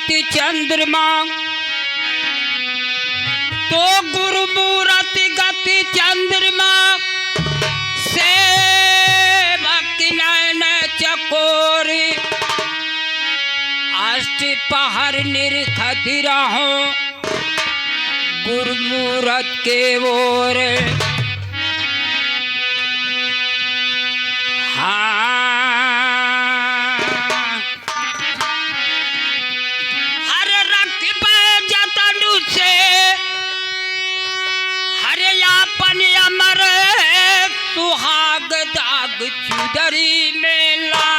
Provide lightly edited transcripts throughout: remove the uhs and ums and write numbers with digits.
गति चंद्रमा तो गुरु मूरत गति चंद्रमा से नैन चकोरी अष्ट पहर निरखती रहो गुरु मूरत के ओर। हरे रख जतनु से हरे यापन अमर सुहाग दाग चुदरी मेला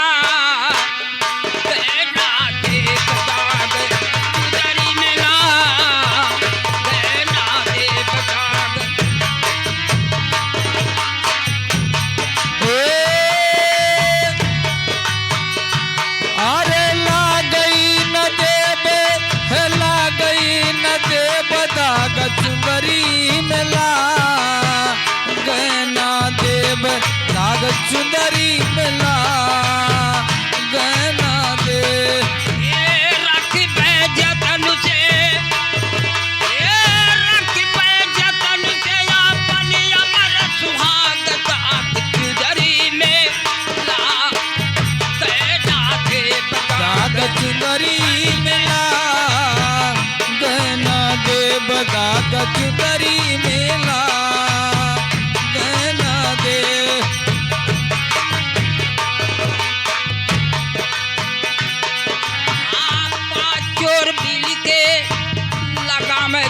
चुंदरी मिला गहना दे रख जतन से रख जतन से अपन अमर सुहाग दाग चुदरी में दाग चुंदरी मिला गहना दे दाग चुंदरी मिला गहना दे।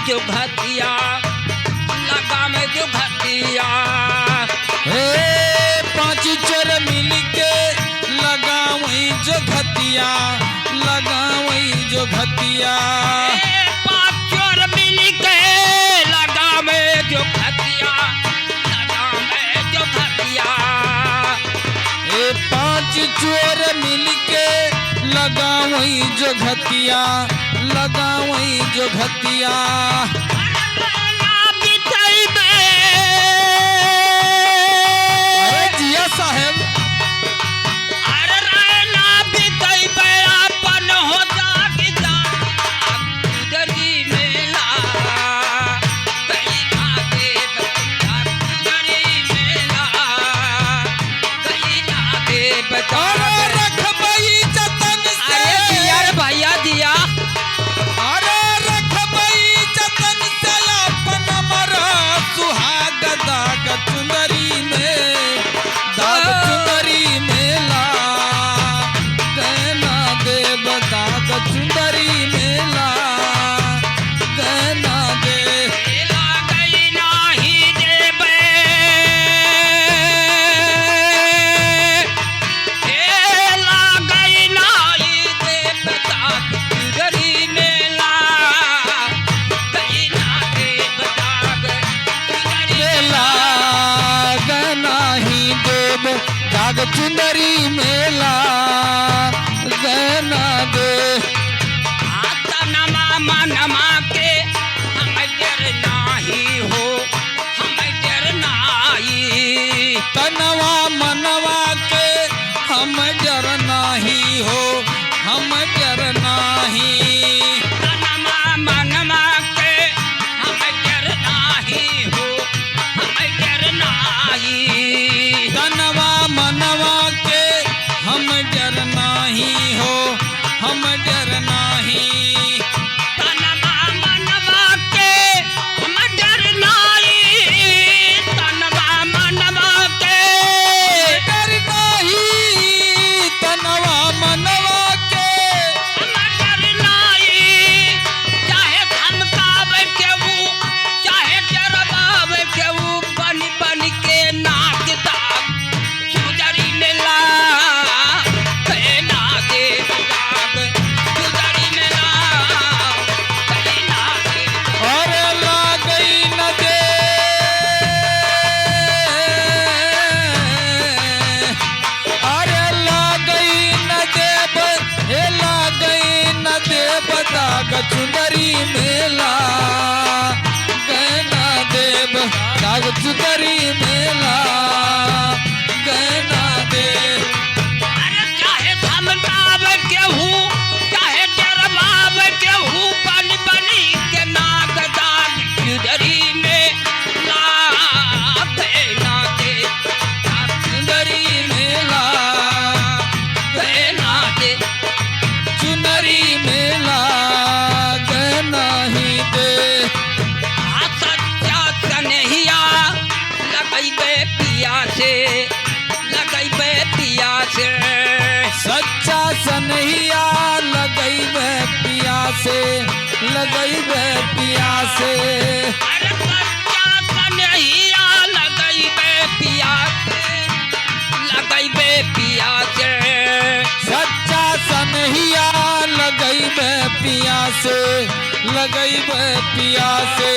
जो घटिया लगा में जो घटिया पांच चोर मिल के लगा वही जो घटिया लगा वही जो घटिया पांच चोर मिल के लगा में जो घटिया लगा में जो घटिया पांच चोर मिल के लगा वही जो घटिया लगा वही जो घटिया। अरे जिया साहब अरे रायना बितई अपन हो जागी चुदरी मेला कई नागे चुदरी मेला कई नागे बता रखबई जतन से। अरे यार भैया दिया चुंदरी मेला गहना दे नमा मनमा के हम डर नाही हो हम डर नाही तनवा मनवा के हम डर नाही हो हम डर नाही नमा मनमा के हम डर नाही हो हम डर नाही तनवा मनवा के सनहिया लगैबे पिया से, लगैबे पिया से। अरे सच्चा कन्हैया लगैबे पिया से, लगैबे पिया से। सच्चा सनहिया लगैबे पिया से, लगैबे पिया से।